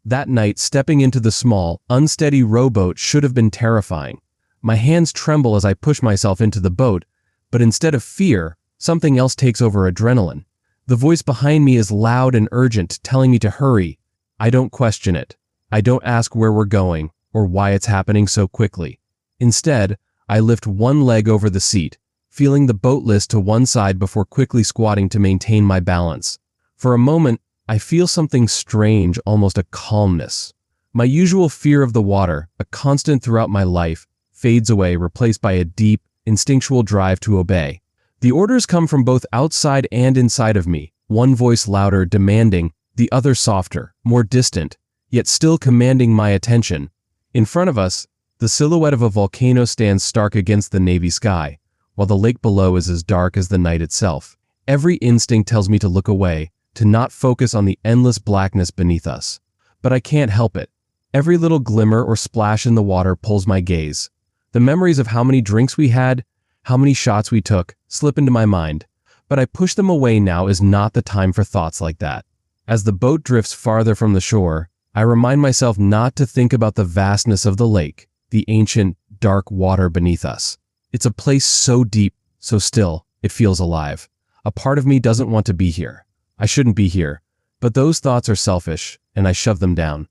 That night, stepping into the small, unsteady rowboat should have been terrifying. My hands tremble as I push myself into the boat, but instead of fear, something else takes over: adrenaline. The voice behind me is loud and urgent, telling me to hurry. I don't question it. I don't ask where we're going or why it's happening so quickly. Instead, I lift one leg over the seat, feeling the boat list to one side before quickly squatting to maintain my balance. For a moment, I feel something strange, almost a calmness. My usual fear of the water, a constant throughout my life, fades away, replaced by a deep, instinctual drive to obey. The orders come from both outside and inside of me, one voice louder, demanding, the other softer, more distant, yet still commanding my attention. In front of us, the silhouette of a volcano stands stark against the navy sky, while the lake below is as dark as the night itself. Every instinct tells me to look away, to not focus on the endless blackness beneath us. But I can't help it. Every little glimmer or splash in the water pulls my gaze. The memories of how many drinks we had, how many shots we took, slip into my mind. But I push them away. Now is not the time for thoughts like that. As the boat drifts farther from the shore, I remind myself not to think about the vastness of the lake, the ancient, dark water beneath us. It's a place so deep, so still, it feels alive. A part of me doesn't want to be here. I shouldn't be here. But those thoughts are selfish, and I shove them down.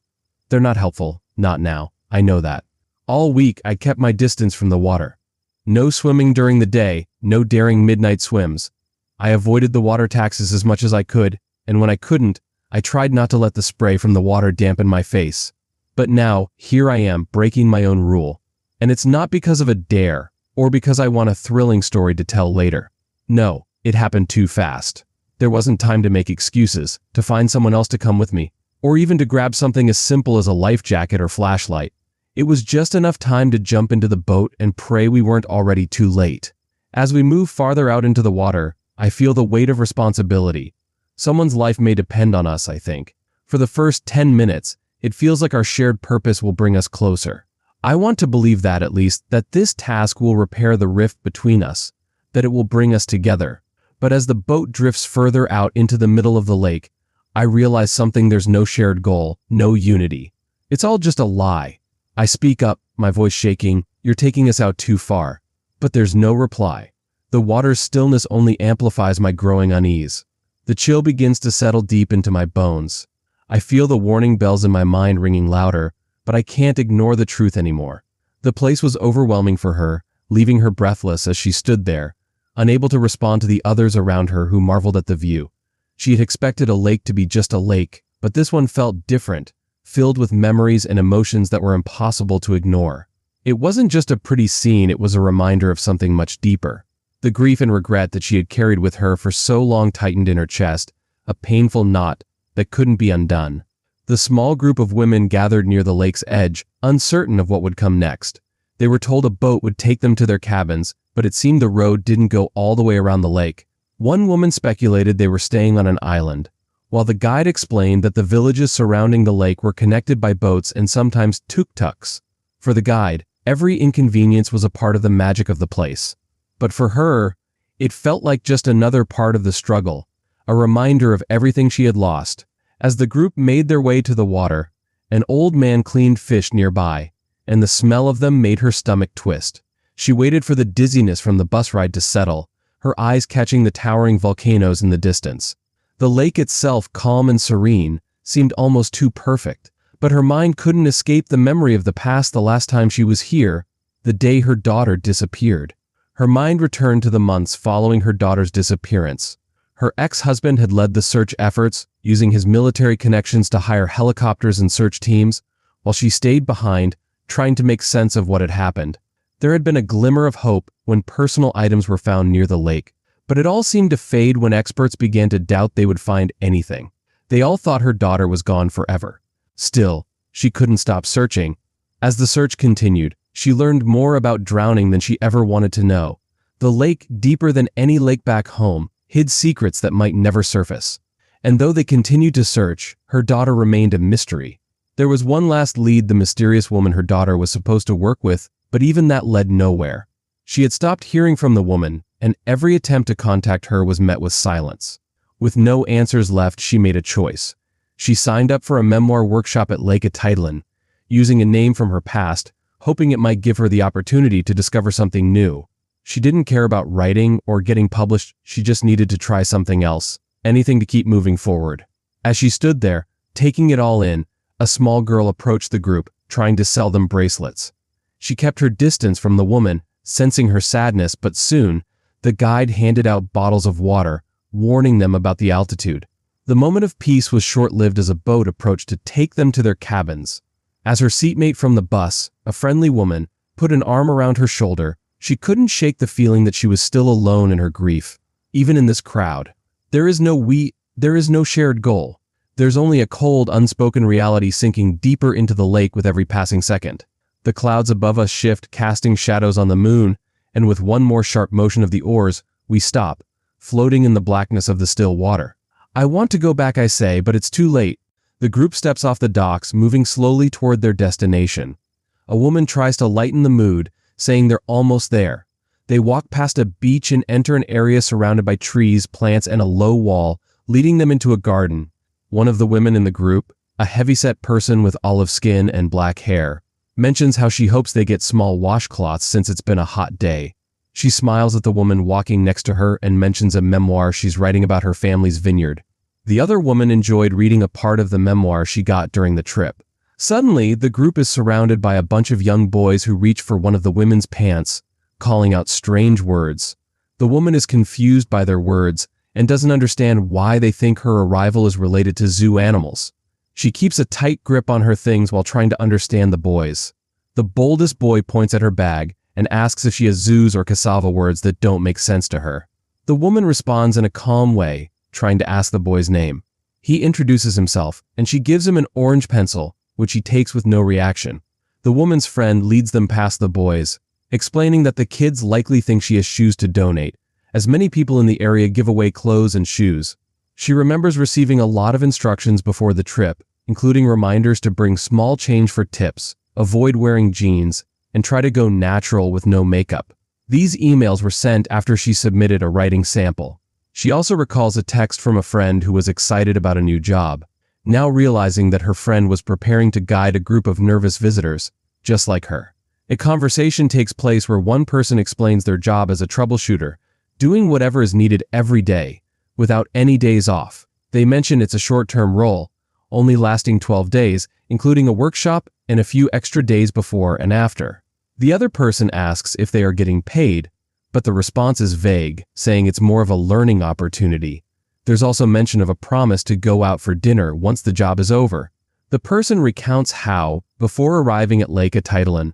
They're not helpful, not now. I know that. All week, I kept my distance from the water. No swimming during the day, no daring midnight swims. I avoided the water taxis as much as I could, and when I couldn't, I tried not to let the spray from the water dampen my face. But now, here I am, breaking my own rule. And it's not because of a dare, or because I want a thrilling story to tell later. No, it happened too fast. There wasn't time to make excuses, to find someone else to come with me, or even to grab something as simple as a life jacket or flashlight. It was just enough time to jump into the boat and pray we weren't already too late. As we move farther out into the water, I feel the weight of responsibility. Someone's life may depend on us, I think. For the first 10 minutes, it feels like our shared purpose will bring us closer. I want to believe that, at least, that this task will repair the rift between us, that it will bring us together. But as the boat drifts further out into the middle of the lake, I realize something: there's no shared goal, no unity. It's all just a lie. I speak up, my voice shaking, "You're taking us out too far." But there's no reply. The water's stillness only amplifies my growing unease. The chill begins to settle deep into my bones. I feel the warning bells in my mind ringing louder, but I can't ignore the truth anymore. The place was overwhelming for her, leaving her breathless as she stood there, unable to respond to the others around her who marveled at the view. She had expected a lake to be just a lake, but this one felt different, filled with memories and emotions that were impossible to ignore. It wasn't just a pretty scene, it was a reminder of something much deeper. The grief and regret that she had carried with her for so long tightened in her chest, a painful knot that couldn't be undone. The small group of women gathered near the lake's edge, uncertain of what would come next. They were told a boat would take them to their cabins, but it seemed the road didn't go all the way around the lake. One woman speculated they were staying on an island, while the guide explained that the villages surrounding the lake were connected by boats and sometimes tuk-tuks. For the guide, every inconvenience was a part of the magic of the place. But for her, it felt like just another part of the struggle, a reminder of everything she had lost. As the group made their way to the water, an old man cleaned fish nearby, and the smell of them made her stomach twist. She waited for the dizziness from the bus ride to settle, her eyes catching the towering volcanoes in the distance. The lake itself, calm and serene, seemed almost too perfect, but her mind couldn't escape the memory of the past. The last time she was here, the day her daughter disappeared. Her mind returned to the months following her daughter's disappearance. Her ex-husband had led the search efforts, using his military connections to hire helicopters and search teams, while she stayed behind, trying to make sense of what had happened. There had been a glimmer of hope when personal items were found near the lake, but it all seemed to fade when experts began to doubt they would find anything. They all thought her daughter was gone forever. Still, she couldn't stop searching. As the search continued, she learned more about drowning than she ever wanted to know. The lake, deeper than any lake back home, hid secrets that might never surface. And though they continued to search, her daughter remained a mystery. There was one last lead: the mysterious woman her daughter was supposed to work with, but even that led nowhere. She had stopped hearing from the woman, and every attempt to contact her was met with silence. With no answers left, she made a choice. She signed up for a memoir workshop at Lake Atitlan, using a name from her past, hoping it might give her the opportunity to discover something new. She didn't care about writing or getting published, she just needed to try something else, anything to keep moving forward. As she stood there, taking it all in, a small girl approached the group, trying to sell them bracelets. She kept her distance from the woman, sensing her sadness, but soon, the guide handed out bottles of water, warning them about the altitude. The moment of peace was short-lived as a boat approached to take them to their cabins. As her seatmate from the bus, a friendly woman, put an arm around her shoulder, she couldn't shake the feeling that she was still alone in her grief, even in this crowd. There is no shared goal. There's only a cold, unspoken reality sinking deeper into the lake with every passing second. The clouds above us shift, casting shadows on the moon, and with one more sharp motion of the oars, we stop, floating in the blackness of the still water. I want to go back, I say, but it's too late. The group steps off the docks, moving slowly toward their destination. A woman tries to lighten the mood, saying they're almost there. They walk past a beach and enter an area surrounded by trees, plants, and a low wall, leading them into a garden. One of the women in the group, a heavyset person with olive skin and black hair, mentions how she hopes they get small washcloths since it's been a hot day. She smiles at the woman walking next to her and mentions a memoir she's writing about her family's vineyard. The other woman enjoyed reading a part of the memoir she got during the trip. Suddenly, the group is surrounded by a bunch of young boys who reach for one of the women's pants, calling out strange words. The woman is confused by their words and doesn't understand why they think her arrival is related to zoo animals. She keeps a tight grip on her things while trying to understand the boys. The boldest boy points at her bag and asks if she has zoos or cassava words that don't make sense to her. The woman responds in a calm way, trying to ask the boy's name. He introduces himself, and she gives him an orange pencil, which he takes with no reaction. The woman's friend leads them past the boys, explaining that the kids likely think she has shoes to donate, as many people in the area give away clothes and shoes. She remembers receiving a lot of instructions before the trip, including reminders to bring small change for tips, avoid wearing jeans, and try to go natural with no makeup. These emails were sent after she submitted a writing sample. She also recalls a text from a friend who was excited about a new job, now realizing that her friend was preparing to guide a group of nervous visitors, just like her. A conversation takes place where one person explains their job as a troubleshooter, doing whatever is needed every day, without any days off. They mention it's a short-term role, only lasting 12 days, including a workshop and a few extra days before and after. The other person asks if they are getting paid, but the response is vague, saying it's more of a learning opportunity. There's also mention of a promise to go out for dinner once the job is over. The person recounts how, before arriving at Lake Atitlan,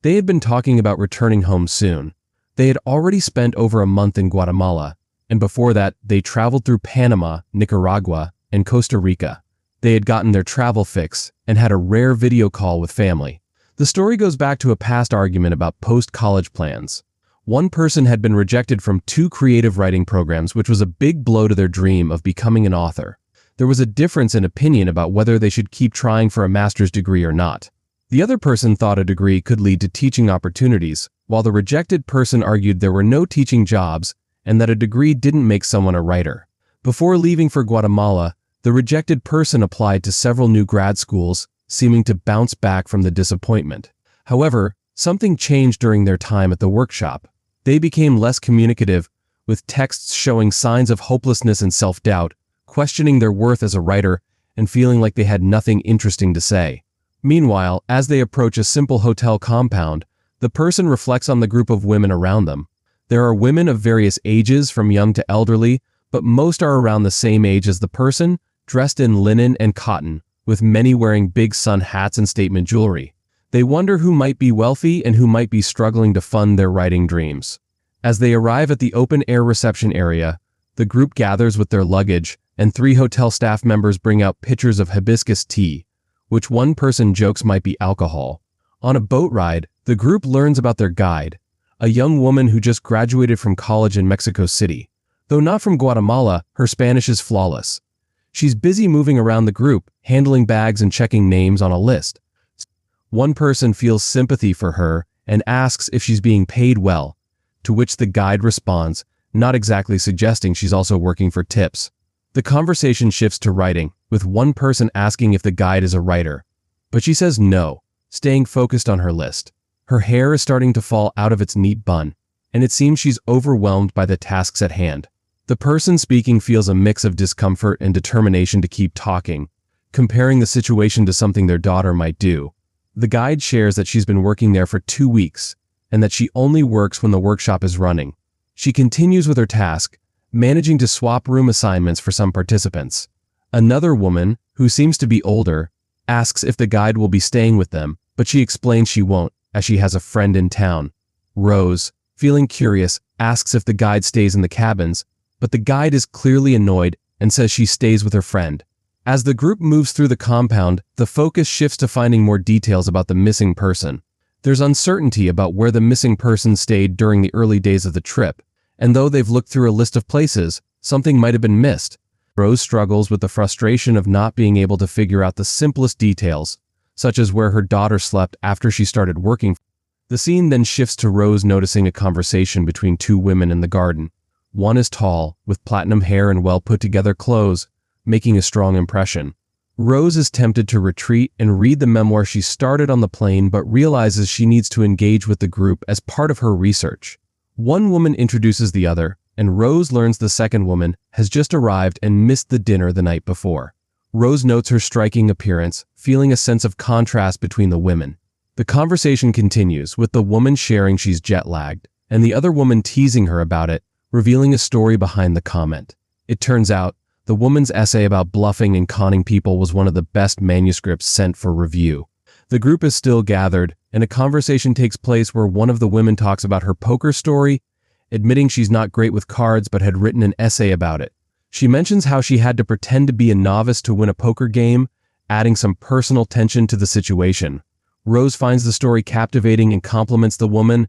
they had been talking about returning home soon. They had already spent over a month in Guatemala, and before that, they traveled through Panama, Nicaragua, and Costa Rica. They had gotten their travel fix and had a rare video call with family. The story goes back to a past argument about post-college plans. One person had been rejected from 2 creative writing programs, which was a big blow to their dream of becoming an author. There was a difference in opinion about whether they should keep trying for a master's degree or not. The other person thought a degree could lead to teaching opportunities, while the rejected person argued there were no teaching jobs and that a degree didn't make someone a writer. Before leaving for Guatemala, the rejected person applied to several new grad schools, seeming to bounce back from the disappointment. However, something changed during their time at the workshop. They became less communicative, with texts showing signs of hopelessness and self-doubt, questioning their worth as a writer, and feeling like they had nothing interesting to say. Meanwhile, as they approach a simple hotel compound, the person reflects on the group of women around them. There are women of various ages, from young to elderly, but most are around the same age as the person, dressed in linen and cotton, with many wearing big sun hats and statement jewelry. They wonder who might be wealthy and who might be struggling to fund their writing dreams. As they arrive at the open-air reception area, the group gathers with their luggage, and 3 hotel staff members bring out pitchers of hibiscus tea, which one person jokes might be alcohol. On a boat ride, the group learns about their guide, a young woman who just graduated from college in Mexico City. Though not from Guatemala, her Spanish is flawless. She's busy moving around the group, handling bags and checking names on a list. One person feels sympathy for her and asks if she's being paid well, to which the guide responds, not exactly suggesting she's also working for tips. The conversation shifts to writing, with one person asking if the guide is a writer. But she says no, staying focused on her list. Her hair is starting to fall out of its neat bun, and it seems she's overwhelmed by the tasks at hand. The person speaking feels a mix of discomfort and determination to keep talking, comparing the situation to something their daughter might do. The guide shares that she's been working there for 2 weeks, and that she only works when the workshop is running. She continues with her task, managing to swap room assignments for some participants. Another woman, who seems to be older, asks if the guide will be staying with them, but she explains she won't, as she has a friend in town. Rose, feeling curious, asks if the guide stays in the cabins, but the guide is clearly annoyed and says she stays with her friend. As the group moves through the compound, the focus shifts to finding more details about the missing person. There's uncertainty about where the missing person stayed during the early days of the trip, and though they've looked through a list of places, something might have been missed. Rose struggles with the frustration of not being able to figure out the simplest details, such as where her daughter slept after she started working. The scene then shifts to Rose noticing a conversation between 2 women in the garden. One is tall, with platinum hair and well-put-together clothes, making a strong impression. Rose is tempted to retreat and read the memoir she started on the plane, but realizes she needs to engage with the group as part of her research. One woman introduces the other, and Rose learns the second woman has just arrived and missed the dinner the night before. Rose notes her striking appearance, feeling a sense of contrast between the women. The conversation continues, with the woman sharing she's jet-lagged, and the other woman teasing her about it, revealing a story behind the comment. It turns out, the woman's essay about bluffing and conning people was one of the best manuscripts sent for review. The group is still gathered, and a conversation takes place where one of the women talks about her poker story, admitting she's not great with cards but had written an essay about it. She mentions how she had to pretend to be a novice to win a poker game, adding some personal tension to the situation. Rose finds the story captivating and compliments the woman,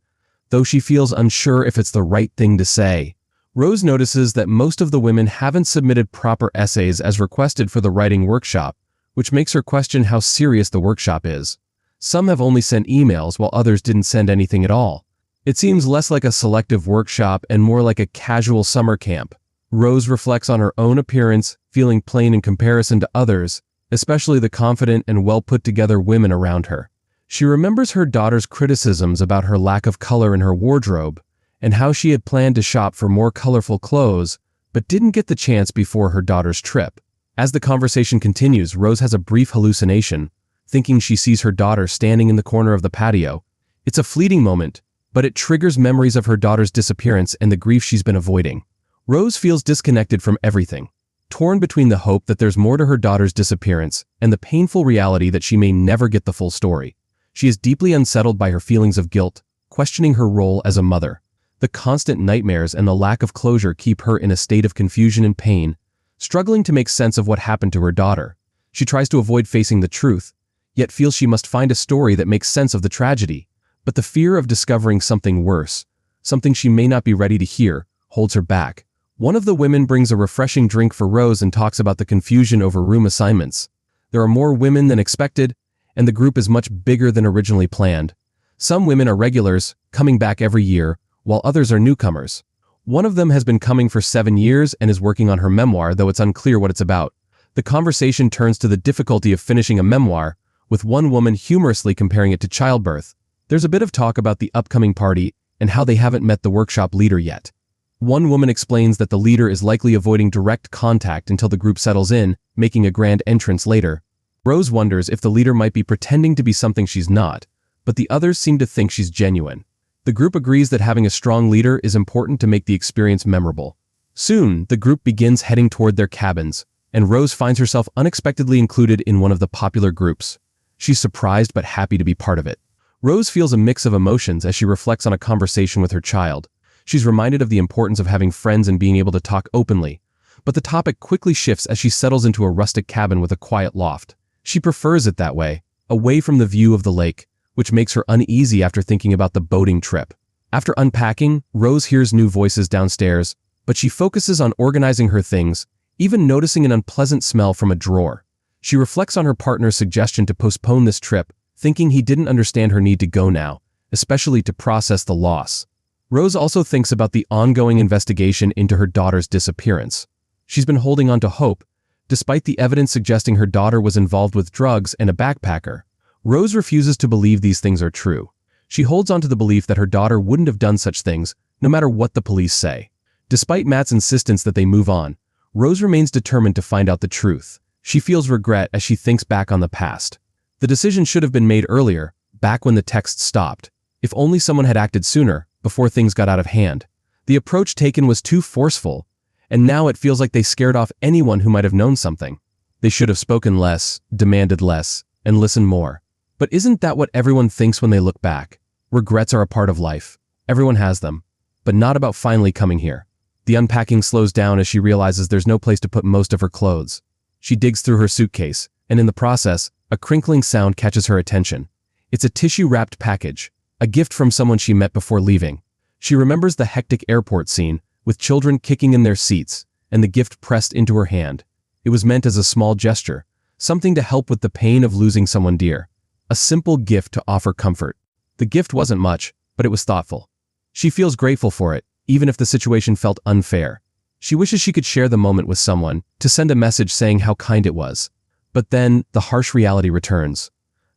though she feels unsure if it's the right thing to say. Rose notices that most of the women haven't submitted proper essays as requested for the writing workshop, which makes her question how serious the workshop is. Some have only sent emails while others didn't send anything at all. It seems less like a selective workshop and more like a casual summer camp. Rose reflects on her own appearance, feeling plain in comparison to others, especially the confident and well-put-together women around her. She remembers her daughter's criticisms about her lack of color in her wardrobe, and how she had planned to shop for more colorful clothes, but didn't get the chance before her daughter's trip. As the conversation continues, Rose has a brief hallucination, thinking she sees her daughter standing in the corner of the patio. It's a fleeting moment, but it triggers memories of her daughter's disappearance and the grief she's been avoiding. Rose feels disconnected from everything, torn between the hope that there's more to her daughter's disappearance and the painful reality that she may never get the full story. She is deeply unsettled by her feelings of guilt, questioning her role as a mother. The constant nightmares and the lack of closure keep her in a state of confusion and pain, struggling to make sense of what happened to her daughter. She tries to avoid facing the truth, yet feels she must find a story that makes sense of the tragedy. But the fear of discovering something worse, something she may not be ready to hear, holds her back. One of the women brings a refreshing drink for Rose and talks about the confusion over room assignments. There are more women than expected, and the group is much bigger than originally planned. Some women are regulars, coming back every year, while others are newcomers. One of them has been coming for 7 years and is working on her memoir, though it's unclear what it's about. The conversation turns to the difficulty of finishing a memoir, with one woman humorously comparing it to childbirth. There's a bit of talk about the upcoming party and how they haven't met the workshop leader yet. One woman explains that the leader is likely avoiding direct contact until the group settles in, making a grand entrance later. Rose wonders if the leader might be pretending to be something she's not, but the others seem to think she's genuine. The group agrees that having a strong leader is important to make the experience memorable. Soon, the group begins heading toward their cabins, and Rose finds herself unexpectedly included in one of the popular groups. She's surprised but happy to be part of it. Rose feels a mix of emotions as she reflects on a conversation with her child. She's reminded of the importance of having friends and being able to talk openly, but the topic quickly shifts as she settles into a rustic cabin with a quiet loft. She prefers it that way, away from the view of the lake, which makes her uneasy after thinking about the boating trip. After unpacking, Rose hears new voices downstairs, but she focuses on organizing her things, even noticing an unpleasant smell from a drawer. She reflects on her partner's suggestion to postpone this trip, thinking he didn't understand her need to go now, especially to process the loss. Rose also thinks about the ongoing investigation into her daughter's disappearance. She's been holding on to hope, despite the evidence suggesting her daughter was involved with drugs and a backpacker. Rose refuses to believe these things are true. She holds on to the belief that her daughter wouldn't have done such things, no matter what the police say. Despite Matt's insistence that they move on, Rose remains determined to find out the truth. She feels regret as she thinks back on the past. The decision should have been made earlier, back when the text stopped. If only someone had acted sooner, before things got out of hand. The approach taken was too forceful, and now it feels like they scared off anyone who might have known something. They should have spoken less, demanded less, and listened more. But isn't that what everyone thinks when they look back? Regrets are a part of life. Everyone has them. But not about finally coming here. The unpacking slows down as she realizes there's no place to put most of her clothes. She digs through her suitcase, and in the process, a crinkling sound catches her attention. It's a tissue-wrapped package, a gift from someone she met before leaving. She remembers the hectic airport scene, with children kicking in their seats, and the gift pressed into her hand. It was meant as a small gesture, something to help with the pain of losing someone dear. A simple gift to offer comfort. The gift wasn't much, but it was thoughtful. She feels grateful for it, even if the situation felt unfair. She wishes she could share the moment with someone, to send a message saying how kind it was. But then, the harsh reality returns.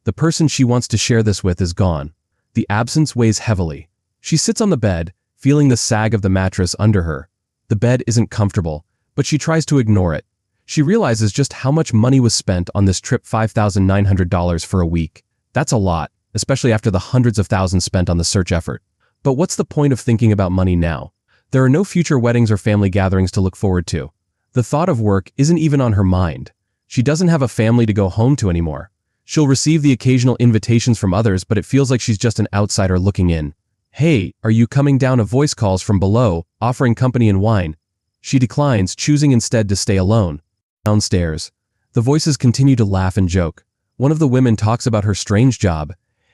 The person she wants to share this with is gone. The absence weighs heavily. She sits on the bed, feeling the sag of the mattress under her. The bed isn't comfortable, but she tries to ignore it. She realizes just how much money was spent on this trip, $5,900 for a week. That's a lot, especially after the hundreds of thousands spent on the search effort. But what's the point of thinking about money now? There are no future weddings or family gatherings to look forward to. The thought of work isn't even on her mind. She doesn't have a family to go home to anymore. She'll receive the occasional invitations from others, but it feels like she's just an outsider looking in. "Hey, are you coming down?" A voice calls from below, offering company and wine. She declines, choosing instead to stay alone. Downstairs, the voices continue to laugh and joke. One of the women talks about her strange job,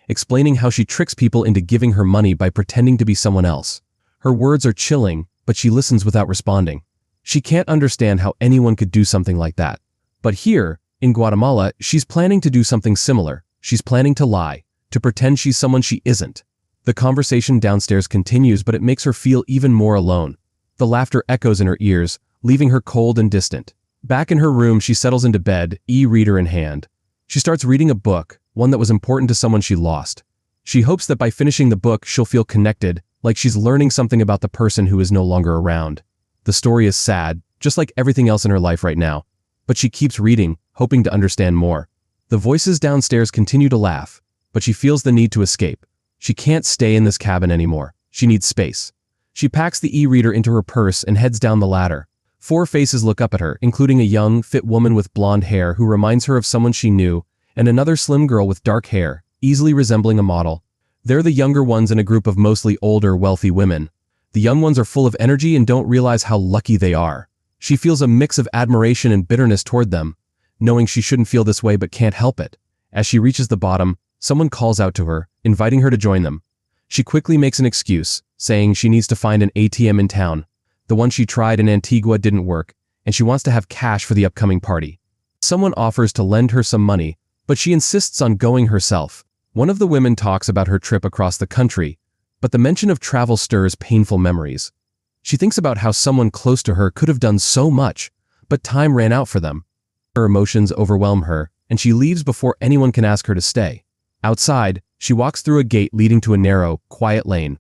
explaining how she tricks people into giving her money by pretending to be someone else. Her words are chilling, but she listens without responding. She can't understand how anyone could do something like that. But here, in Guatemala, she's planning to do something similar. She's planning to lie, to pretend she's someone she isn't. The conversation downstairs continues, but it makes her feel even more alone. The laughter echoes in her ears, leaving her cold and distant. Back in her room, she settles into bed, e-reader in hand. She starts reading a book, one that was important to someone she lost. She hopes that by finishing the book, she'll feel connected, like she's learning something about the person who is no longer around. The story is sad, just like everything else in her life right now. But she keeps reading, hoping to understand more. The voices downstairs continue to laugh, but she feels the need to escape. She can't stay in this cabin anymore. She needs space. She packs the e-reader into her purse and heads down the ladder. 4 faces look up at her, including a young, fit woman with blonde hair who reminds her of someone she knew, and another slim girl with dark hair, easily resembling a model. They're the younger ones in a group of mostly older, wealthy women. The young ones are full of energy and don't realize how lucky they are. She feels a mix of admiration and bitterness toward them, knowing she shouldn't feel this way but can't help it. As she reaches the bottom, someone calls out to her, inviting her to join them. She quickly makes an excuse, saying she needs to find an ATM in town. The one she tried in Antigua didn't work, and she wants to have cash for the upcoming party. Someone offers to lend her some money, but she insists on going herself. One of the women talks about her trip across the country, but the mention of travel stirs painful memories. She thinks about how someone close to her could have done so much, but time ran out for them. Her emotions overwhelm her, and she leaves before anyone can ask her to stay. Outside, she walks through a gate leading to a narrow, quiet lane.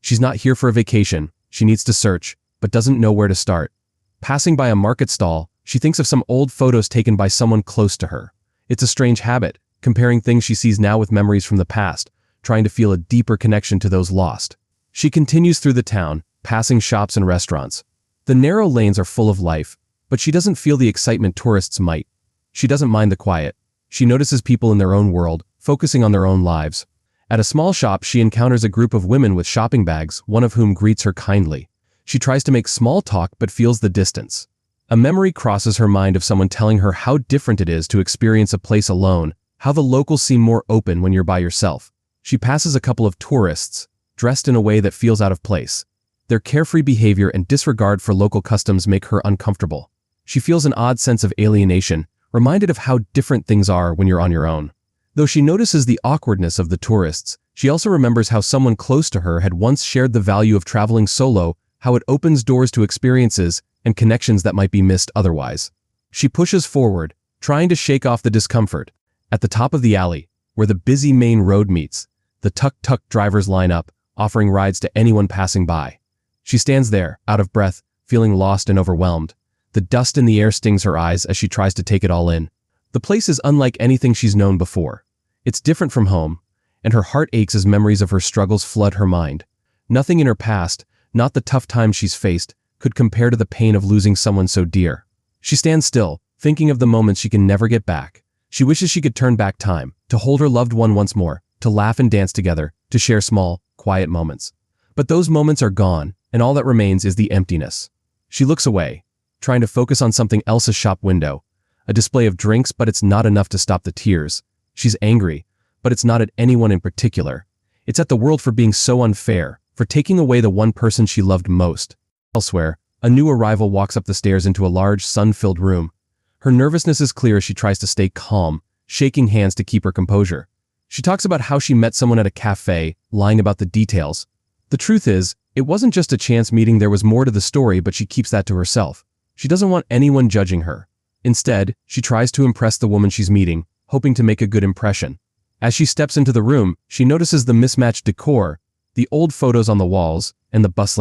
She's not here for a vacation. She needs to search, but doesn't know where to start. Passing by a market stall, she thinks of some old photos taken by someone close to her. It's a strange habit, comparing things she sees now with memories from the past, trying to feel a deeper connection to those lost. She continues through the town, passing shops and restaurants. The narrow lanes are full of life, but she doesn't feel the excitement tourists might. She doesn't mind the quiet. She notices people in their own world, focusing on their own lives. At a small shop, she encounters a group of women with shopping bags, one of whom greets her kindly. She tries to make small talk but feels the distance. A memory crosses her mind of someone telling her how different it is to experience a place alone, how the locals seem more open when you're by yourself. She passes a couple of tourists, dressed in a way that feels out of place. Their carefree behavior and disregard for local customs make her uncomfortable. She feels an odd sense of alienation, reminded of how different things are when you're on your own. Though she notices the awkwardness of the tourists, she also remembers how someone close to her had once shared the value of traveling solo, how it opens doors to experiences and connections that might be missed otherwise. She pushes forward, trying to shake off the discomfort. At the top of the alley, where the busy main road meets, the tuk-tuk drivers line up, offering rides to anyone passing by. She stands there, out of breath, feeling lost and overwhelmed. The dust in the air stings her eyes as she tries to take it all in. The place is unlike anything she's known before. It's different from home, and her heart aches as memories of her struggles flood her mind. Nothing in her past, not the tough times she's faced, could compare to the pain of losing someone so dear. She stands still, thinking of the moments she can never get back. She wishes she could turn back time, to hold her loved one once more, to laugh and dance together, to share small, quiet moments. But those moments are gone, and all that remains is the emptiness. She looks away, trying to focus on something else's shop window. A display of drinks, but it's not enough to stop the tears. She's angry, but it's not at anyone in particular. It's at the world for being so unfair, for taking away the one person she loved most. Elsewhere, a new arrival walks up the stairs into a large, sun-filled room. Her nervousness is clear as she tries to stay calm, shaking hands to keep her composure. She talks about how she met someone at a cafe, lying about the details. The truth is, it wasn't just a chance meeting, there was more to the story, but she keeps that to herself. She doesn't want anyone judging her. Instead, she tries to impress the woman she's meeting, hoping to make a good impression. As she steps into the room, she notices the mismatched decor, the old photos on the walls, and the bustling